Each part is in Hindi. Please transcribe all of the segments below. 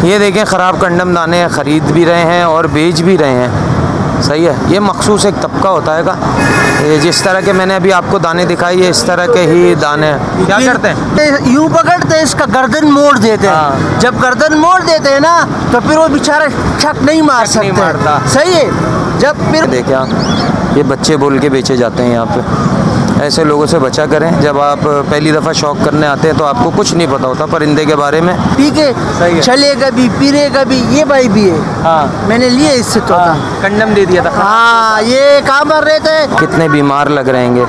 ये देखें ख़राब कंडम दाने ख़रीद भी रहे हैं और बेच भी रहे हैं। सही है, ये मखसूस एक तबका होता है का, जिस तरह के मैंने अभी आपको दाने दिखाई है इस तरह के ही दाने क्या करते हैं, यूँ पकड़ते हैं, इसका गर्दन मोड़ देते हैं। जब गर्दन मोड़ देते हैं ना तो फिर वो बेचारा छक नहीं मार सकता। सही है, जब फिर देखिए आप ये बच्चे बोल के बेचे जाते हैं यहाँ पे। ऐसे लोगों से बचा करें। जब आप पहली दफ़ा शौक करने आते हैं तो आपको कुछ नहीं पता होता परिंदे के बारे में। ठीक है, सही है। चलेगा भी पीरेगा भी। ये भाई भी है, हाँ मैंने लिए इससे तो कंडम दे दिया था। हाँ, ये कहाँ पर रहते हैं, कितने बीमार लग रहेंगे,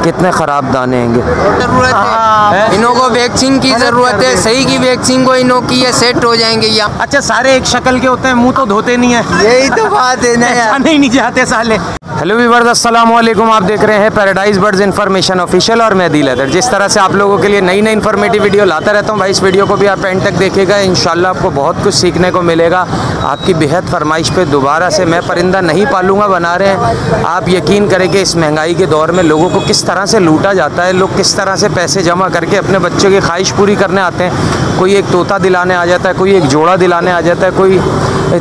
कितने ख़राब दाने हैंगे। जरूरत है इन्हों को वैक्सीन की जरूरत है, सही की वैक्सीन को इन्हों की ये सेट हो जाएंगे यहाँ। अच्छा, सारे एक शक्ल के होते हैं, मुंह तो धोते नहीं है। यही तो बात है ना, नहीं जाते साले। हेलो व्यूअर्स, अस्सलाम वालेकुम। आप देख रहे हैं पैराडाइज बर्ड्स इन्फॉर्मेशन ऑफिशियल और मैं दिल हैदर। जिस तरह से आप लोगों के लिए नई नई इन्फॉर्मेटिव वीडियो लाता रहता हूं भाई, इस वीडियो को भी आप एंड तक देखिएगा। इंशाल्लाह आपको बहुत कुछ सीखने को मिलेगा। आपकी बेहद फरमाइश पे दोबारा से मैं परिंदा नहीं पालूंगा बना रहे हैं। आप यकीन करें कि इस महंगाई के दौर में लोगों को किस तरह से लूटा जाता है, लोग किस तरह से पैसे जमा करके अपने बच्चों की ख्वाहिश पूरी करने आते हैं। कोई एक तोता दिलाने आ जाता है, कोई एक जोड़ा दिलाने आ जाता है, कोई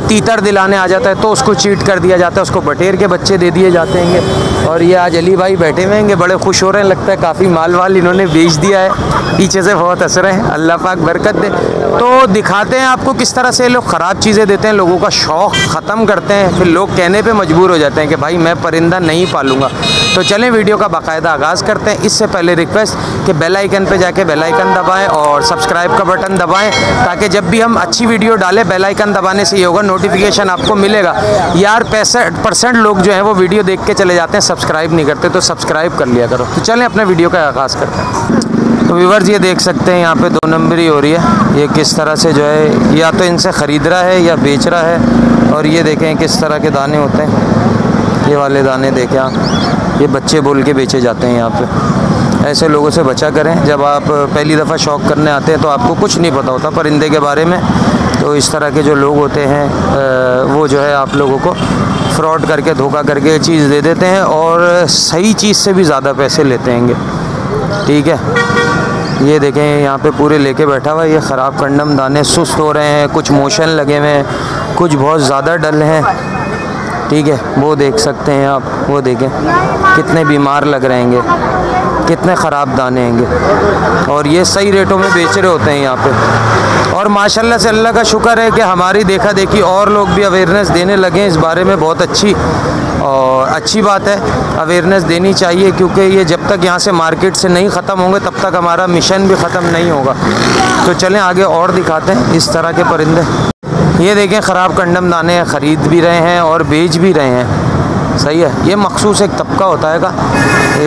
तीतर दिलाने आ जाता है तो उसको चीट कर दिया जाता है, उसको बटेर के बच्चे दे दिए जाते हैं। और ये आज अली भाई बैठे हुए हैं, बड़े खुश हो रहे हैं, लगता है काफ़ी माल वाल इन्होंने बेच दिया है। पीछे से बहुत हंस रहे हैं, अल्लाह पाक बरकत दे। तो दिखाते हैं आपको किस तरह से लोग ख़राब चीज़ें देते हैं, लोगों का शौक़ ख़त्म करते हैं, फिर लोग कहने पर मजबूर हो जाते हैं कि भाई मैं परिंदा नहीं पालूंगा। तो चलें वीडियो का बाकायदा आगाज़ करते हैं। इससे पहले रिक्वेस्ट कि बेल आइकन पे जाके बेल आइकन दबाएं और सब्सक्राइब का बटन दबाएं, ताकि जब भी हम अच्छी वीडियो डालें बेल आइकन दबाने से ये होगा नोटिफिकेशन आपको मिलेगा। यार 65% लोग जो हैं वो वीडियो देख के चले जाते हैं, सब्सक्राइब नहीं करते, तो सब्सक्राइब कर लिया करो। तो चलें अपने वीडियो का आगाज़ करते हैं। तो व्यूअर्स ये देख सकते हैं यहाँ पे 2 नंबरी हो रही है। ये किस तरह से जो है या तो इनसे ख़रीद रहा है या बेच रहा है। और ये देखें किस तरह के दाने होते हैं, ये वाले दाने देखें आप, ये बच्चे बोल के बेचे जाते हैं यहाँ पे। ऐसे लोगों से बचा करें। जब आप पहली दफ़ा शौक करने आते हैं तो आपको कुछ नहीं पता होता परिंदे के बारे में। तो इस तरह के जो लोग होते हैं वो जो है आप लोगों को फ्रॉड करके धोखा करके चीज़ दे देते हैं और सही चीज़ से भी ज़्यादा पैसे लेते हैंगे। ठीक है, ये देखें यहाँ पे पूरे लेके बैठा हुआ है। ये ख़राब कंडम दाने सुस्त हो रहे हैं, कुछ मोशन लगे हुए हैं, कुछ बहुत ज़्यादा डल हैं। ठीक है, वो देख सकते हैं आप, वो देखें कितने बीमार लग रहे हैंगे, कितने ख़राब दाने हैंगे। और ये सही रेटों में बेच रहे होते हैं यहाँ पे। और माशाल्लाह से अल्लाह का शुक्र है कि हमारी देखा देखी और लोग भी अवेयरनेस देने लगे हैं इस बारे में। बहुत अच्छी बात है, अवेयरनेस देनी चाहिए, क्योंकि ये जब तक यहाँ से मार्केट से नहीं ख़त्म होंगे तब तक हमारा मिशन भी ख़त्म नहीं होगा। तो चलें आगे और दिखाते हैं इस तरह के परिंदे। ये देखें ख़राब कंडम दाने ख़रीद भी रहे हैं और बेच भी रहे हैं। सही है, ये मखसूस एक तबका होता है का,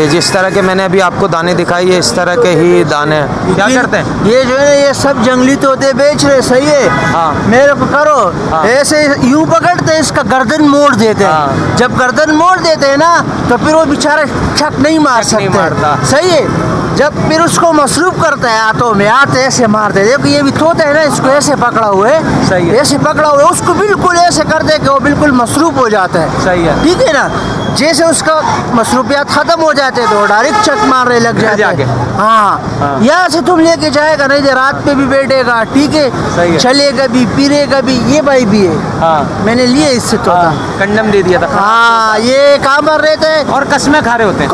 जिस तरह के मैंने अभी आपको दाने दिखाई है इस तरह के ही दाने क्या करते हैं। ये जो है ये सब जंगली तोते बेच रहे। सही है, हाँ मेरे को करो। हाँ। ऐसे यूँ पकड़ते हैं, इसका गर्दन मोड़ देते हैं। हाँ। जब गर्दन मोड़ देते हैं ना तो फिर वो बेचारा छक नहीं मार सकता। सही है, जब फिर उसको मसरूफ करता है हाथों में, हाथ ऐसे मारते हैं। देखो ये भी तोता है ना, इसको ऐसे पकड़ा हुआ है। सही है, ऐसे पकड़ा हुआ है, उसको बिल्कुल ऐसे कर दे कि वो बिल्कुल मसरूफ हो जाता है। सही है, ठीक है ना। जैसे उसका मसरूफियात ख़त्म हो जाते हैं तो डायरेक्ट चक मारने लग जाते हैं। हाँ, यहाँ से तुम लेके जाएगा, नहीं तो रात पे भी बैठेगा। ठीक है, चलेगा भी पीरेगा भी। ये भाई भी है, हाँ मैंने लिए इससे तो कंडम दे दिया था। हाँ, ये कहाँ पर रहते हैं और कसमें खा रहे होते हैं।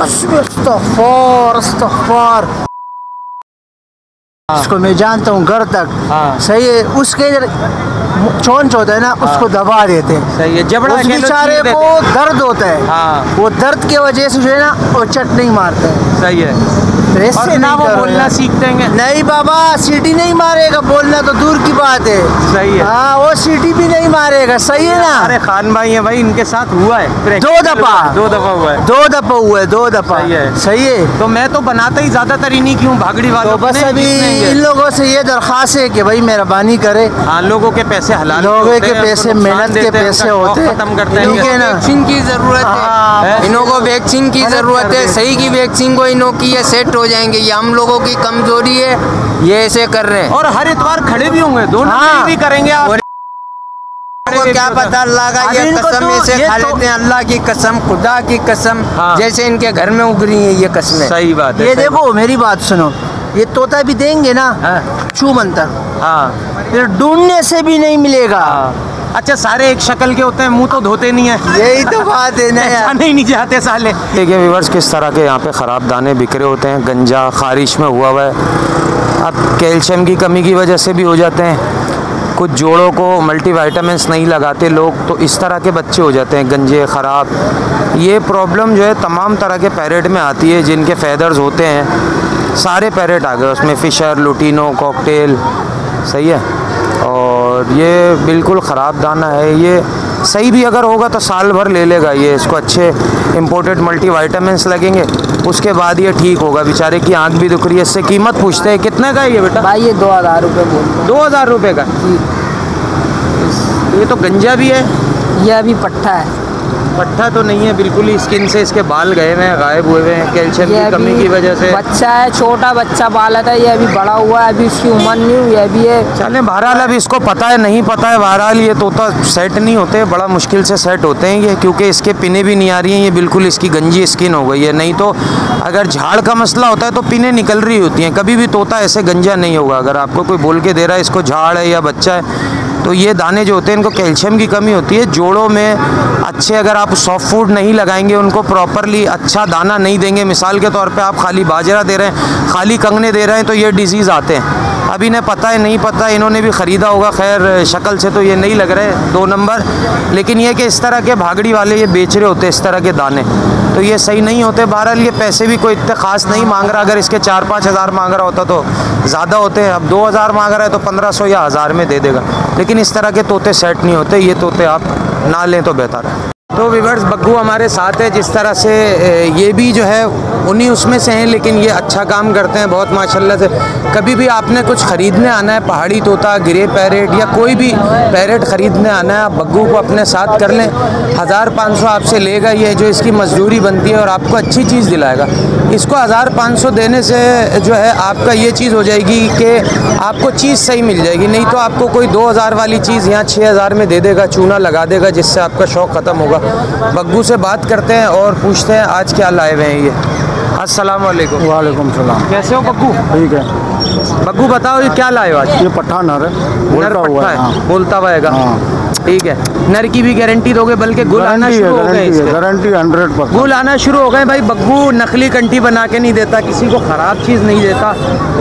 इसको मैं जानता हूँ घर तक। हाँ। सही है, उसके चोंच होता है ना, उसको दबा देते हैं। सही है, जबड़ा उस बेचारे को दर्द होता है। हाँ। वो दर्द की वजह से जो है ना वो चट नहीं मारता है। सही है, तो ऐसे ना वो बोलना सीखते हैं। नहीं बाबा, सीटी नहीं मारेगा, बोलना तो दूर की बात है। सही है, हाँ वो सीटी भी नहीं मारेगा। सही है ना। अरे खान भाई है भाई, इनके साथ हुआ है 2 दफा हुआ है। 2 दफा। सही है, तो मैं तो बनाता ही ज्यादातर इन्हीं की हूँ, भागड़ी वालों। तो बस अभी इन लोगों से ये दरख्वास्त है कि भाई मेहरबानी करे। हाँ, लोगों के पैसे हलाल, लोगों के पैसे मेहनत के पैसे होते हैं, खत्म करते हैं। ठीक है ना। वैक्सीन की जरूरत है इन्हों को, वैक्सीन की जरूरत है, सही की वैक्सीन को इन्हों की ये सेट हो जाएंगे। ये हम लोगों की कमजोरी है, ये ऐसे कर रहे हैं। और हर इतवार खड़े भी होंगे, दोनों भी करेंगे आप। को क्या पता, अल्लाह का ये कसम ऐसे खा लेते हैं, अल्लाह की कसम, खुदा की कसम। हाँ। जैसे इनके घर में उगरी है ये कस्में। सही बात है। ये देखो मेरी बात सुनो, ये तोता भी देंगे ना। हाँ। चू मंतर। हाँ, फिर ढूंढने से भी नहीं मिलेगा। अच्छा, सारे एक शक्ल के होते हैं, मुंह तो धोते नहीं है। यही तो बात है ना यार। नहीं जाते साले। देखिए व्यूअर्स, किस तरह के यहाँ पे ख़राब दाने बिखरे होते हैं। गंजा खारिश में हुआ है। अब कैल्शियम की कमी की वजह से भी हो जाते हैं। कुछ जोड़ों को मल्टीविटामिन्स नहीं लगाते लोग, तो इस तरह के बच्चे हो जाते हैं गंजे ख़राब। ये प्रॉब्लम जो है तमाम तरह के पैरेट में आती है जिनके फैदर्स होते हैं। सारे पैरेट आ गए उसमें, फिशर, लुटिनो, कॉकटेल, सही है। और ये बिल्कुल ख़राब दाना है। ये सही भी अगर होगा तो साल भर ले लेगा ये। इसको अच्छे इंपोर्टेड मल्टीविटामिन्स लगेंगे, उसके बाद ये ठीक होगा। बेचारे की आंख भी दुख रही है। इससे कीमत पूछते हैं कितने का है ये बेटा? भाई ये 2000 रुपये बोल। 2000 रुपये का? ये तो गंजा भी है। ये अभी पट्टा है। पट्टा तो नहीं है बिल्कुल ही, स्किन से इसके बाल गए हुए हैं, गायब हुए हुए हैं कैल्शियम की कमी की वजह से। बच्चा है, छोटा बच्चा बालक है, ये अभी बड़ा हुआ है, अभी इसकी उम्र नहीं हुई है अभी ये। चलें, बहरहाल अब इसको पता है नहीं पता है, बहरहाल ये तोता सेट नहीं होते, बड़ा मुश्किल से सेट होते हैं ये, क्योंकि इसके पिने भी नहीं आ रही हैं। ये बिल्कुल इसकी गंजी स्किन हो गई है। नहीं तो अगर झाड़ का मसला होता है तो पिने निकल रही होती हैं। कभी भी तोता ऐसे गंजा नहीं होगा। अगर आपको कोई बोल के दे रहा है इसको झाड़ है या बच्चा है, तो ये दाने जो होते हैं इनको कैल्शियम की कमी होती है। जोड़ों में अच्छे अगर आप सॉफ्ट फूड नहीं लगाएंगे, उनको प्रॉपरली अच्छा दाना नहीं देंगे, मिसाल के तौर पे आप खाली बाजरा दे रहे हैं, खाली कंगने दे रहे हैं, तो ये डिजीज़ आते हैं। अब इन्हें पता है नहीं पता, इन्होंने भी ख़रीदा होगा। खैर शक्ल से तो ये नहीं लग रहे 2 नंबर, लेकिन ये कि इस तरह के भागड़ी वाले ये बेच रहे होते इस तरह के दाने, तो ये सही नहीं होते। बहरहाल ये पैसे भी कोई इतने ख़ास नहीं मांग रहा। अगर इसके 4-5 हज़ार मांग रहा होता तो ज़्यादा होते हैं। अब 2000 मांग रहा है तो 1500 या 1000 में दे देगा। लेकिन इस तरह के तोते सेट नहीं होते। ये तोते आप ना लें तो बेहतर है। तो व्यूअर्स, बग्गू हमारे साथ है। जिस तरह से ये भी जो है उन्हीं उसमें से हैं, लेकिन ये अच्छा काम करते हैं बहुत माशाल्लाह से। कभी भी आपने कुछ ख़रीदने आना है, पहाड़ी तोता, ग्रे पैरेट या कोई भी पैरेट ख़रीदने आना है, आप बग्गू को अपने साथ कर लें। 1500 आपसे लेगा ये, जो इसकी मजदूरी बनती है, और आपको अच्छी चीज़ दिलाएगा। इसको 1500 देने से जो है आपका ये चीज़ हो जाएगी कि आपको चीज़ सही मिल जाएगी। नहीं तो आपको कोई 2000 वाली चीज़ यहाँ 6000 में दे देगा, चूना लगा देगा, जिससे आपका शौक़ ख़त्म होगा। बग्गू से बात करते हैं और पूछते हैं आज क्या लाए हुए हैं ये। अस्सलाम वालेकुम। वालेकुम सलाम। कैसे हो बग्गू? ठीक है। बग्गू बताओ ये क्या लाए हो आज? ये पट्ठा नर है, नर बोलता हुआ पट्ठा है। है, हाँ। बोलता हुआ है। हाँ। ठीक है। नर की भी गारंटी दोगे? बल्कि गुल आना शुरू हो गए इसके। गारंटी 100%। गुल आना शुरू हो गए भाई। बग्गू नकली कंठी बना के नहीं देता, किसी को ख़राब चीज़ नहीं देता,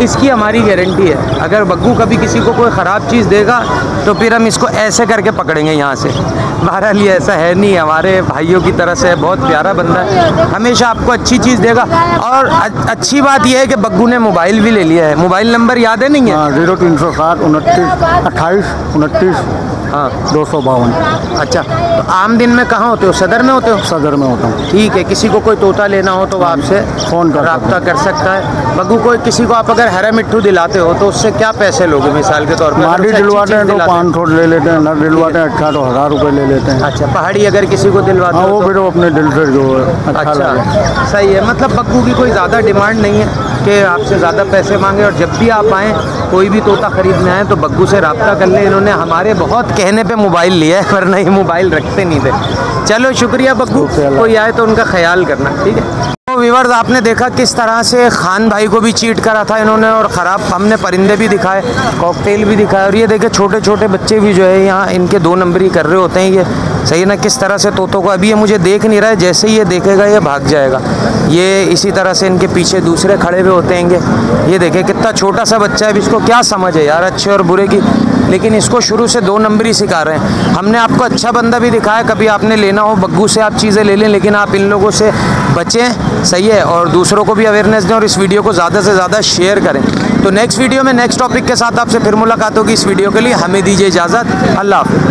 इसकी हमारी गारंटी है। अगर बग्गू कभी किसी को कोई ख़राब चीज़ देगा तो फिर हम इसको ऐसे करके पकड़ेंगे यहाँ से। बहरहाल ये ऐसा है नहीं, हमारे भाइयों की तरह से बहुत प्यारा बंदा है, हमेशा आपको अच्छी चीज़ देगा। और अच्छी बात यह है कि बग्गू ने मोबाइल भी ले लिया है। मोबाइल नंबर याद है नहीं है? 0307 29 28 29 हाँ 252। अच्छा, तो आम दिन में कहाँ होते हो? सदर में होते हो? सदर में होता हूँ। ठीक है। किसी को कोई तोता लेना हो तो वो आपसे फ़ोन कर रब्ता कर सकता है। बग्गू को किसी को आप अगर हरा मिट्ठू दिलाते हो तो उससे क्या पैसे लोगे मिसाल के तौर पर? माटी दिलवाते हैं तो 500 ले लेते हैं, नर दिलवाते हैं अच्छा तो 1000 रुपये ले लेते हैं। अच्छा, पहाड़ी अगर किसी को दिलवाते हाँ, हो वो तो? फिर वो अपने दिल से जो है अच्छा लगे। अच्छा, सही है। मतलब बग्गू की कोई ज़्यादा डिमांड नहीं है कि आपसे ज़्यादा पैसे मांगे। और जब भी आप आएँ, कोई भी तोता ख़रीदना है तो बग्गू से रब्ता कर लें। इन्होंने हमारे बहुत कहने पे मोबाइल लिया है, वरना ये मोबाइल रखते नहीं थे। चलो शुक्रिया बग्गू, कोई आए तो उनका ख्याल करना, ठीक है। तो व्यूअर्स, आपने देखा किस तरह से खान भाई को भी चीट करा था इन्होंने, और ख़राब हमने परिंदे भी दिखाए, कॉकटेल भी दिखाए। और ये देखे छोटे छोटे बच्चे भी जो है यहाँ इनके 2 नंबरी कर रहे होते हैं। ये सही ना, किस तरह से तोतों को, अभी ये मुझे देख नहीं रहा है, जैसे ही ये देखेगा ये भाग जाएगा। ये इसी तरह से इनके पीछे दूसरे खड़े हुए होते हैं। ये देखे कितना छोटा सा बच्चा है, अब इसको क्या समझ है यार अच्छे और बुरे की, लेकिन इसको शुरू से 2 नंबरी सिखा रहे हैं। हमने आपको अच्छा बंदा भी दिखाया। कभी आपने लेना हो बग्गू से आप चीज़ें ले लें, लेकिन आप इन लोगों से बचें, सही है। और दूसरों को भी अवेयरनेस दें और इस वीडियो को ज़्यादा से ज़्यादा शेयर करें। तो नेक्स्ट वीडियो में नेक्स्ट टॉपिक के साथ आपसे फिर मुलाकात होगी। इस वीडियो के लिए हमें दीजिए इजाज़त। अल्लाह हाफ़िज़।